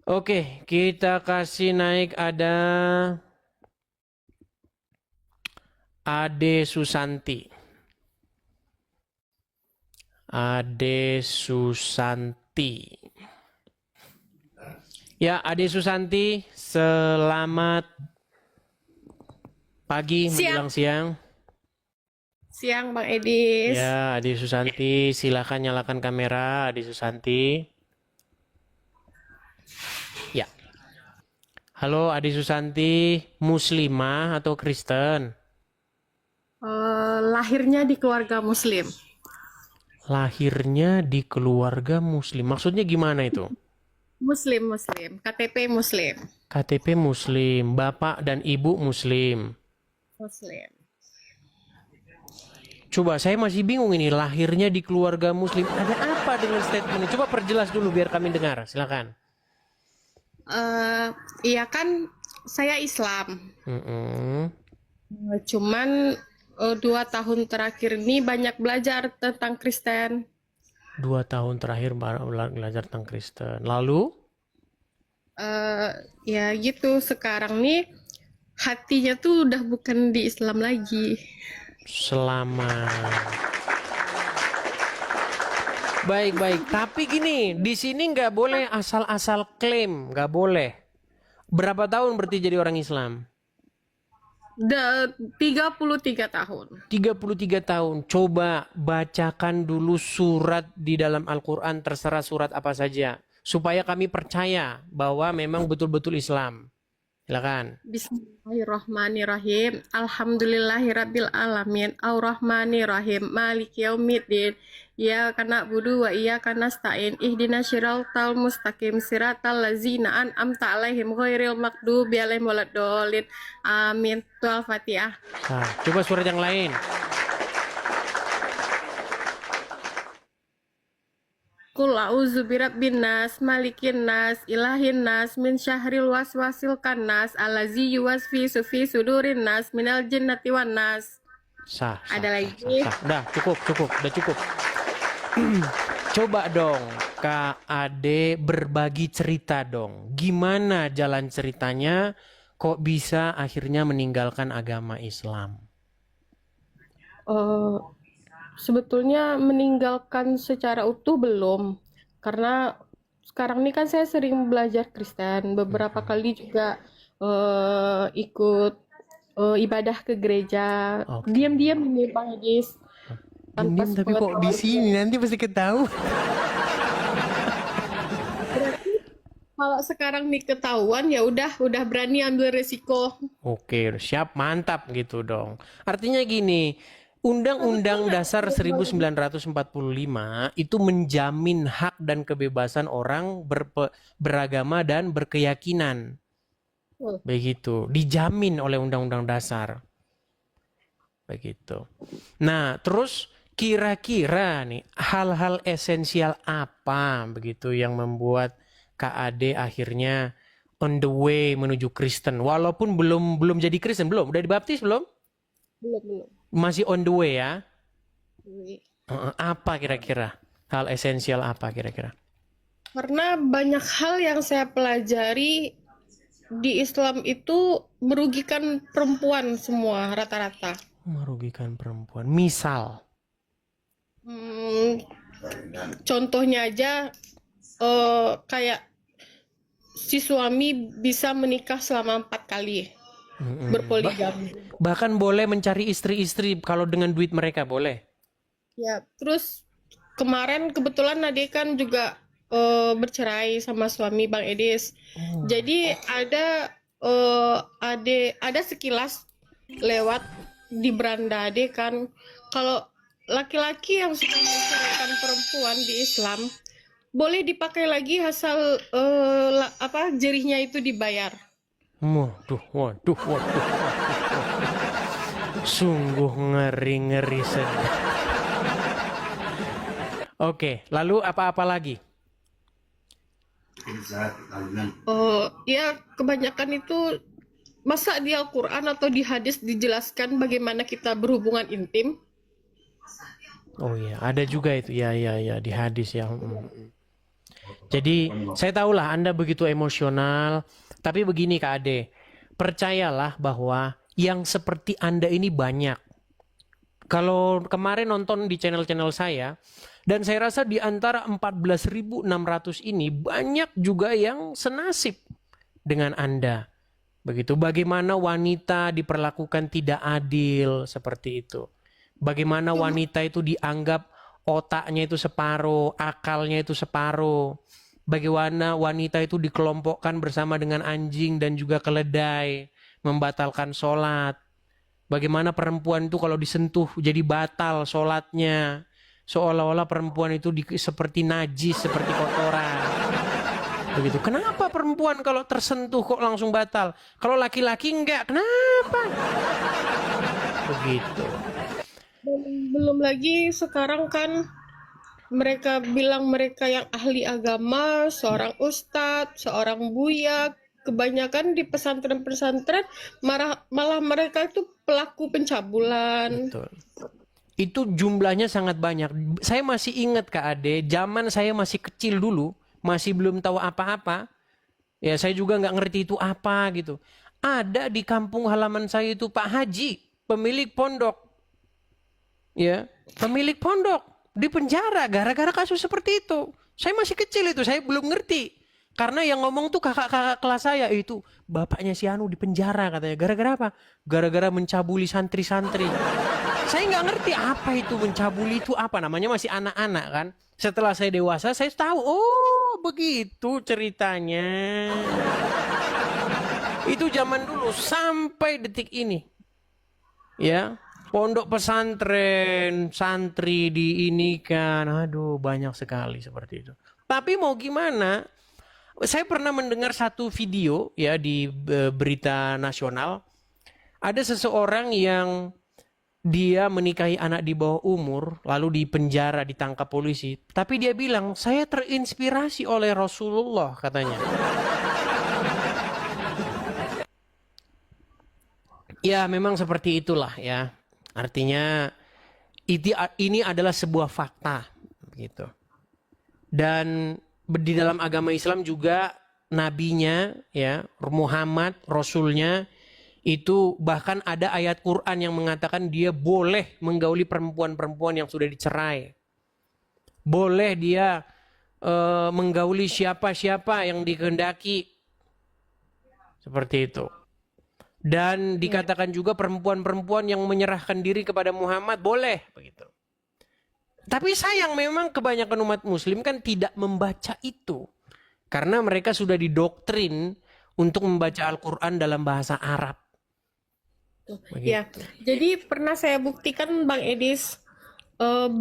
Oke, kita kasih naik ada Ade Susanti. Ade Susanti. Ya, Ade Susanti, selamat pagi Siang, menjelang siang. siang Bang Edis. Ya, Ade Susanti, silakan nyalakan kamera, Ade Susanti. Ya. Halo, Ade Susanti, Muslimah atau Kristen? Lahirnya di keluarga Muslim. Lahirnya di keluarga Muslim. Maksudnya gimana itu? Muslim, Muslim. KTP Muslim. KTP Muslim, bapak dan ibu Muslim. Muslim. Coba saya masih bingung ini, lahirnya di keluarga Muslim. Ada apa dengan statement ini? Coba perjelas dulu biar kami dengar. Silakan. Eh, iya kan, saya Islam. Mm-mm. Cuman 2 tahun terakhir ini banyak belajar tentang Kristen. 2 tahun terakhir baru belajar tentang Kristen. Lalu, Eh, Ya gitu, sekarang nih hatinya tuh udah bukan di Islam lagi. selama baik-baik. Tapi gini, di sini nggak boleh asal-asal klaim, nggak boleh. Berapa tahun berarti jadi orang Islam? Udah 33 tahun. 33 tahun. Coba bacakan dulu surat di dalam Al-Quran, terserah surat apa saja. Supaya kami percaya bahwa memang betul-betul Islam. Silakan. Bismillahirrahmanirrahim. Alhamdulillahirabbil alamin. Arrahmanirrahim. Maliki yaumiddin. Iyyaka na'budu wa iyyaka nasta'in. Ihdinas siratal mustaqim. Siratal ladzina an'amta 'alaihim ghairil maghdubi 'alaihim waladdallin. Amin. Itu Al-Fatihah. Nah, coba surat yang lain. Qul a'udzu birabbin nas, malikin nas, ilahin nas, min syahril waswasil kannas, allazi yuwaswisu fi sudurin nas, minal jinnati wan nas. Sah, sah, Ada sah, sah, lagi. sah. Udah, cukup, cukup, udah cukup. Coba dong, Kak Ade berbagi cerita dong. Gimana jalan ceritanya kok bisa akhirnya meninggalkan agama Islam? Eh, Sebetulnya meninggalkan secara utuh belum, karena sekarang ini kan saya sering belajar Kristen, beberapa kali juga ikut ibadah ke gereja, Oke. diam-diam ini Bang Hadis, tanpa Diem tapi kok di sepengetahuan sini saya. nanti pasti ketahuan. Berarti kalau sekarang nih ketahuan ya udah berani ambil resiko. Oke, siap, mantap gitu dong. Artinya gini, Undang-Undang Dasar 1945 itu menjamin hak dan kebebasan orang beragama dan berkeyakinan. Begitu, dijamin oleh Undang-Undang Dasar. Begitu. Nah, terus kira-kira nih hal-hal esensial apa begitu yang membuat KAD akhirnya on the way menuju Kristen walaupun belum jadi Kristen, belum udah dibaptis belum, Belum, belum. masih on the way ya. Belum. Apa kira-kira hal esensial apa kira-kira? Karena banyak hal yang saya pelajari di Islam itu merugikan perempuan semua rata-rata. Merugikan perempuan, misal. Hmm, Contohnya aja kayak si suami bisa menikah selama 4 kali, berpoligami. Bahkan boleh mencari istri-istri kalau dengan duit mereka boleh. Ya, terus kemarin kebetulan adik kan juga bercerai sama suami Bang Edis. Jadi ada sekilas lewat di beranda adik kan, kalau laki-laki yang sudah menceraikan perempuan di Islam boleh dipakai lagi asal jerihnya itu dibayar. Waduh, waduh, waduh. Sungguh ngeri-ngeri sedih. Oke, lalu apa-apa lagi? Ya kebanyakan itu masa di Al-Quran atau di hadis dijelaskan bagaimana kita berhubungan intim. Oh iya, ada juga itu. Ya, ya, ya, di hadis ya. Jadi saya tahulah Anda begitu emosional, tapi begini Kak Ade, percayalah bahwa yang seperti Anda ini banyak. Kalau kemarin nonton di channel-channel saya, dan saya rasa di antara 14.600 ini banyak juga yang senasib dengan Anda. Begitu, bagaimana wanita diperlakukan tidak adil seperti itu. Bagaimana wanita itu dianggap otaknya itu separuh, akalnya itu separuh. Bagaimana wanita itu dikelompokkan bersama dengan anjing dan juga keledai, membatalkan sholat. Bagaimana perempuan itu kalau disentuh jadi batal sholatnya. Seolah-olah perempuan itu seperti najis, seperti kotoran. Begitu. Kenapa perempuan kalau tersentuh kok langsung batal? Kalau laki-laki enggak, kenapa? Begitu. Belum lagi sekarang kan mereka bilang mereka yang ahli agama, seorang ustadz, seorang buya, kebanyakan di pesantren-pesantren malah mereka itu pelaku pencabulan. Betul. Itu jumlahnya sangat banyak. Saya masih ingat Kak Ade, zaman saya masih kecil dulu, masih belum tahu apa-apa. Ya saya juga nggak ngerti itu apa gitu. Ada di kampung halaman saya itu Pak Haji, pemilik pondok. Ya, pemilik pondok di penjara gara-gara kasus seperti itu. Saya masih kecil itu, saya belum ngerti. Karena yang ngomong tuh kakak-kakak kelas saya itu, bapaknya si Anu di penjara katanya. Gara-gara apa? Gara-gara mencabuli santri-santri. Saya nggak ngerti apa itu mencabuli itu apa. Namanya masih anak-anak kan. Setelah saya dewasa, saya tahu. Oh, begitu ceritanya. Itu zaman dulu sampai detik ini. Ya, pondok pesantren, santri diinikan. Aduh, banyak sekali seperti itu. Tapi mau gimana? Saya pernah mendengar satu video ya di berita nasional. Ada seseorang yang dia menikahi anak di bawah umur, lalu dipenjara, ditangkap polisi. Tapi dia bilang, saya terinspirasi oleh Rasulullah katanya. Ya memang seperti itulah ya. Artinya ini adalah sebuah fakta gitu. Dan di dalam agama Islam juga nabinya ya Muhammad Rasulnya itu bahkan ada ayat Quran yang mengatakan dia boleh menggauli perempuan-perempuan yang sudah dicerai. Boleh dia menggauli siapa-siapa yang dikehendaki. Seperti itu. Dan dikatakan juga perempuan-perempuan yang menyerahkan diri kepada Muhammad boleh begitu. Tapi sayang memang kebanyakan umat muslim kan tidak membaca itu. Karena mereka sudah didoktrin untuk membaca Al-Quran dalam bahasa Arab. Begitu. Ya, jadi pernah saya buktikan Bang Edis,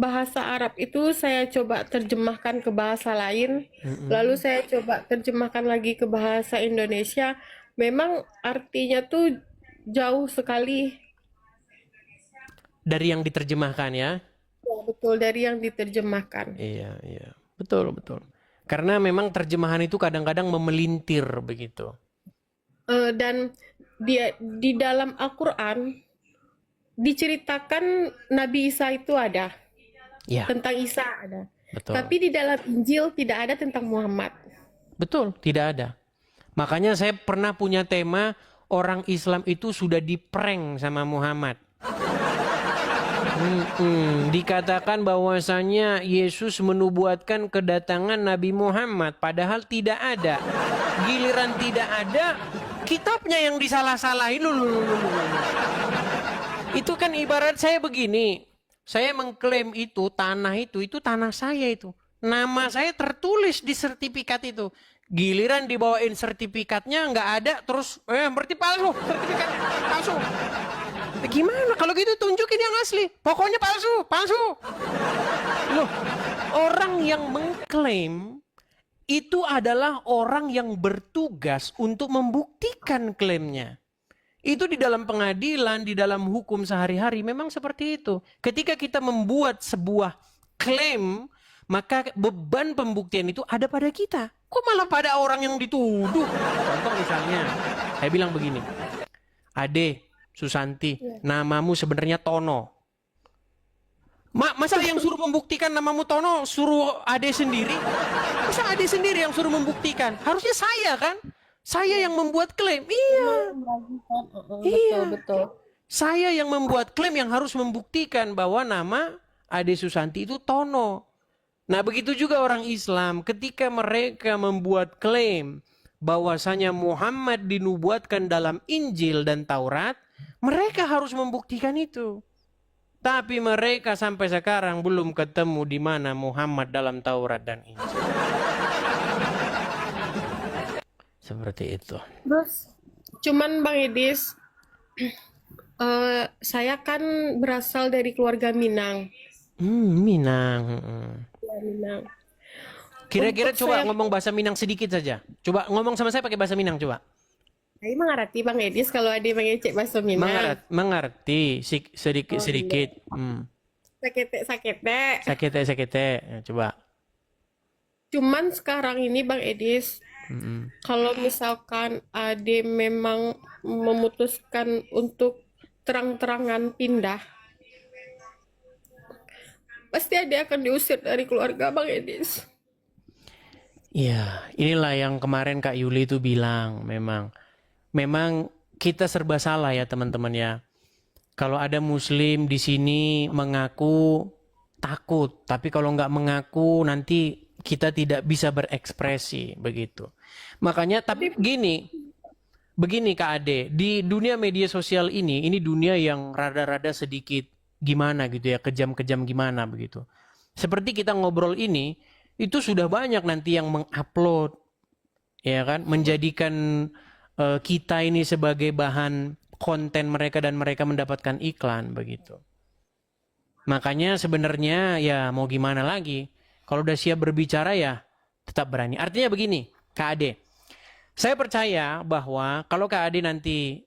bahasa Arab itu saya coba terjemahkan ke bahasa lain, lalu saya coba terjemahkan lagi ke bahasa Indonesia. Memang artinya tuh jauh sekali. Dari yang diterjemahkan ya. Ya, betul, dari yang diterjemahkan. Iya, iya. Betul, betul. Karena memang terjemahan itu kadang-kadang memelintir begitu. Dan di dalam Al-Quran diceritakan Nabi Isa itu ada, Ya, tentang Isa ada. betul. Tapi di dalam Injil tidak ada tentang Muhammad. Betul, tidak ada. Makanya saya pernah punya tema orang Islam itu sudah diprank sama Muhammad. Dikatakan bahwasanya Yesus menubuatkan kedatangan Nabi Muhammad padahal tidak ada. Giliran tidak ada, kitabnya yang disalah-salahin. Itu kan ibarat saya begini. Saya mengklaim itu tanah itu tanah saya itu. Nama saya tertulis di sertifikat itu. Giliran dibawain sertifikatnya nggak ada, terus berarti palsu, sertifikatnya palsu. Gimana kalau gitu tunjukin yang asli. Pokoknya palsu, palsu. Loh, orang yang mengklaim itu adalah orang yang bertugas untuk membuktikan klaimnya. Itu di dalam pengadilan, di dalam hukum sehari-hari memang seperti itu. Ketika kita membuat sebuah klaim, maka beban pembuktian itu ada pada kita. Kok malah pada orang yang dituduh? Contoh misalnya, saya bilang begini. Ade, Susanti, namamu sebenarnya Tono. Masa yang suruh membuktikan namamu Tono suruh Ade sendiri? Masa Ade sendiri yang suruh membuktikan? Harusnya saya kan? Saya yang membuat klaim. Iya, Betul, iya. betul. Saya yang membuat klaim yang harus membuktikan bahwa nama Ade Susanti itu Tono. Nah, begitu juga orang Islam ketika mereka membuat klaim bahwasanya Muhammad dinubuatkan dalam Injil dan Taurat, mereka harus membuktikan itu. Tapi mereka sampai sekarang belum ketemu di mana Muhammad dalam Taurat dan Injil. Seperti itu. Terus, cuman Bang Edis, saya kan berasal dari keluarga Minang. Minang. Ya, Minang. Kira-kira Untuk coba saya, ngomong bahasa Minang sedikit saja. Coba ngomong sama saya pakai bahasa Minang coba. saya mengerti Bang Edis kalau ada yang mengecek bahasa Minang. Mengerti Oh, sedikit-sedikit. iya. Sakete-sakete. Sakete. Coba. Cuman sekarang ini Bang Edis, Mm-mm. kalau misalkan Ade memang memutuskan untuk terang-terangan pindah, pasti Ade akan diusir dari keluarga Bang Edis. Iya, inilah yang kemarin Kak Yuli itu bilang, memang kita serba salah ya teman-teman ya. Kalau ada Muslim di sini mengaku takut, tapi kalau nggak mengaku nanti kita tidak bisa berekspresi begitu. Makanya, tapi begini Kak Ade, di dunia media sosial ini dunia yang rada-rada sedikit gimana gitu ya, kejam-kejam gimana begitu. Seperti kita ngobrol ini, itu sudah banyak nanti yang mengupload, ya kan, menjadikan kita ini sebagai bahan konten mereka dan mereka mendapatkan iklan begitu. Makanya sebenarnya ya mau gimana lagi, kalau udah siap berbicara ya tetap berani. Artinya begini, Kak Ade, saya percaya bahwa kalau Kak Ade nanti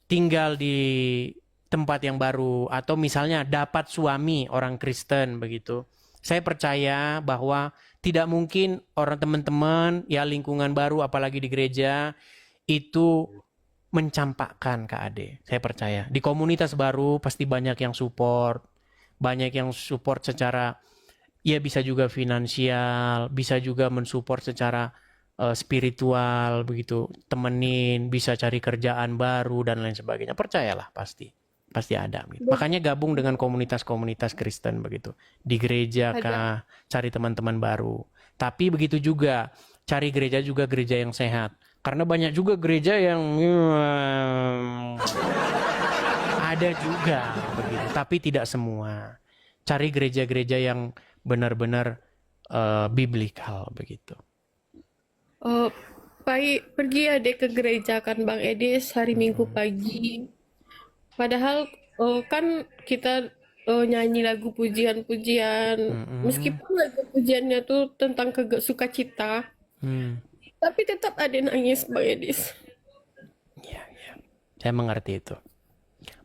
tinggal di tempat yang baru atau misalnya dapat suami orang Kristen begitu, saya percaya bahwa tidak mungkin orang teman-teman ya lingkungan baru apalagi di gereja itu mencampakkan Kak Ade. Saya percaya di komunitas baru pasti banyak yang support, secara ya bisa juga finansial, bisa juga mensupport secara spiritual begitu, temenin, bisa cari kerjaan baru dan lain sebagainya. Percayalah pasti ada. Gitu. Makanya gabung dengan komunitas-komunitas Kristen begitu. Di gereja kah, cari teman-teman baru. Tapi begitu juga, cari gereja juga gereja yang sehat. Karena banyak juga gereja yang ada juga begitu, tapi tidak semua. Cari gereja-gereja yang benar-benar biblikal begitu. Pergi Ade ke gereja kan Bang Edis hari Minggu pagi. Padahal kan kita nyanyi lagu pujian-pujian, meskipun lagu pujiannya tuh tentang sukacita, tapi tetap ada nangis Bang Edis. Ya, saya mengerti itu.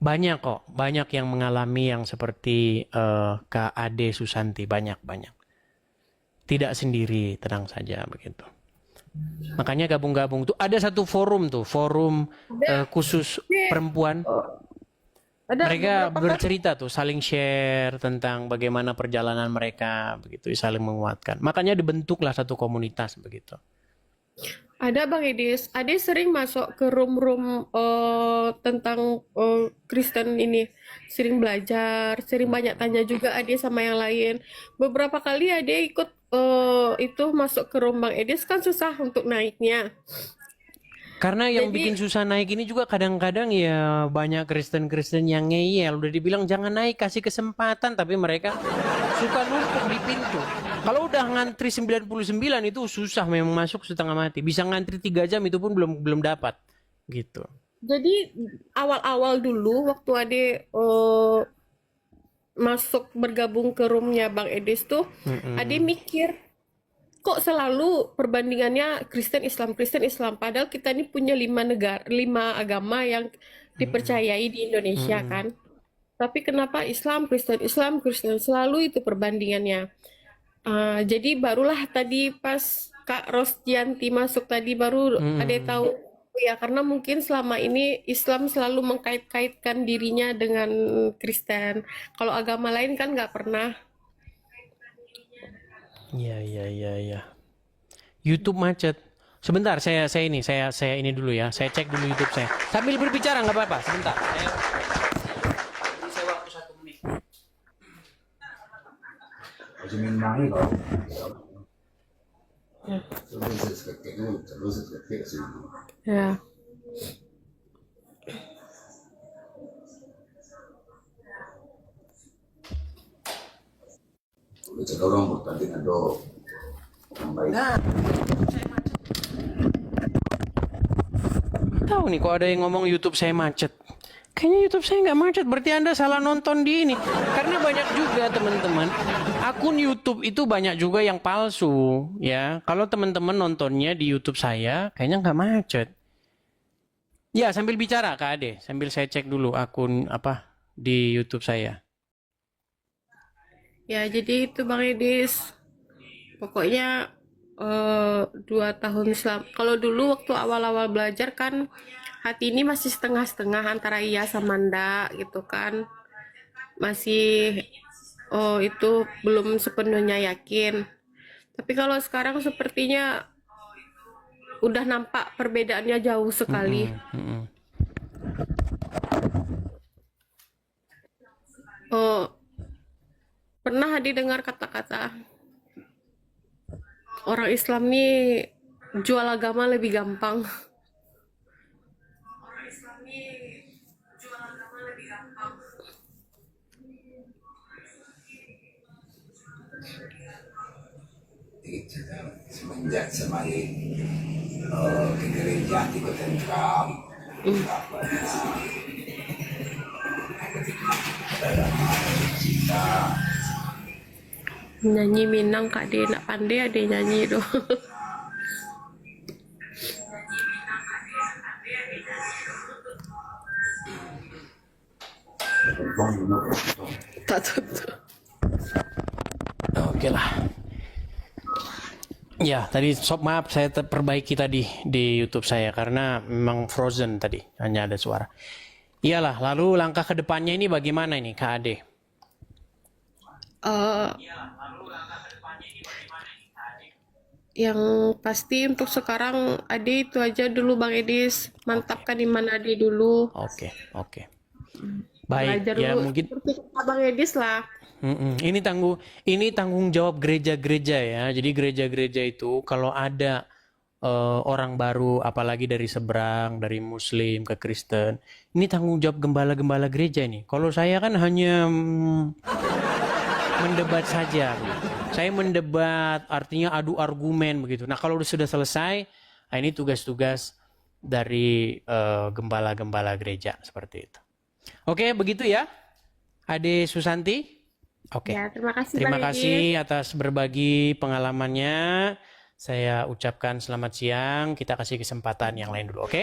Banyak yang mengalami yang seperti Kak Ade Susanti, banyak. Tidak sendiri, tenang saja begitu. Makanya gabung-gabung tuh ada satu forum khusus perempuan. Mereka bercerita tuh, saling share tentang bagaimana perjalanan mereka begitu, saling menguatkan. Makanya dibentuklah satu komunitas begitu. Ada Bang Edis, Ade sering masuk ke room-room tentang Kristen ini, sering belajar, sering banyak tanya juga Ade sama yang lain. Beberapa kali Ade ikut itu masuk ke room Bang Edis kan susah untuk naiknya. Karena yang bikin susah naik ini juga kadang-kadang ya banyak Kristen-Kristen yang ngeyel. Udah dibilang jangan naik, kasih kesempatan. Tapi mereka suka numpuk di pintu. Kalau udah ngantri 99 itu susah memang masuk setengah mati. Bisa ngantri 3 jam itu pun belum dapat. Gitu. Jadi awal-awal dulu waktu Ade masuk bergabung ke roomnya Bang Edis tuh, Ade mikir kok selalu perbandingannya Kristen Islam padahal kita ini punya 5 agama yang dipercayai di Indonesia kan, tapi kenapa Islam Kristen selalu itu perbandingannya. Jadi barulah tadi pas Kak Rosdianti masuk tadi baru ada tahu Ya, karena mungkin selama ini Islam selalu mengkait-kaitkan dirinya dengan Kristen. Kalau agama lain kan nggak pernah. Iya, iya, iya, iya. YouTube macet. Sebentar, saya ini dulu ya. Saya cek dulu YouTube saya. Sambil berbicara nggak apa-apa. Sebentar. Saya waktu 1 menit. Kasi may nangi ko. Terus kasi Ya. udah orang bertanding ada yang baik. Tahu nih kok ada yang ngomong YouTube saya macet. Kayaknya YouTube saya nggak macet, berarti Anda salah nonton di ini. Karena banyak juga teman-teman, akun YouTube itu banyak juga yang palsu. Ya, kalau teman-teman nontonnya di YouTube saya, kayaknya nggak macet. Ya, sambil bicara Kak Ade, sambil saya cek dulu akun apa di YouTube saya. Ya, jadi itu Bang Edis. Pokoknya 2 tahun kalau dulu waktu awal-awal belajar kan hati ini masih setengah-setengah antara iya sama ndak gitu kan. Masih itu belum sepenuhnya yakin. Tapi kalau sekarang sepertinya udah nampak perbedaannya jauh sekali. Mm-mm. Oh, pernah didengar kata-kata orang Islam nih jual agama lebih gampang. Semenjak semakin ke gereja tiga tentram Nyanyi Minang Kak De nak pandai ada nyanyi tuh. Tak tutup. Oke lah. Ya, tadi maaf saya perbaiki tadi di YouTube saya karena memang frozen tadi, hanya ada suara. Iyalah, lalu langkah ke depannya ini bagaimana ini Kak Ade? Eh, yang pasti untuk sekarang Ade itu aja dulu Bang Edis, mantapkan iman Ade dulu, Oke, oke. Baik, belajar ya dulu mungkin seperti kata Bang Edis lah. Ini tanggung jawab gereja-gereja ya. Jadi gereja-gereja itu kalau ada orang baru, apalagi dari seberang, dari Muslim ke Kristen, ini tanggung jawab gembala-gembala gereja ini. Kalau saya kan hanya mendebat saja. Saya mendebat, artinya adu argumen begitu. Nah kalau sudah selesai, nah ini tugas-tugas dari gembala-gembala gereja seperti itu. Oke, begitu ya, Ade Susanti. Oke. Ya, terima kasih Terima Bang Edis. kasih atas berbagi pengalamannya. Saya ucapkan selamat siang. Kita kasih kesempatan yang lain dulu, oke?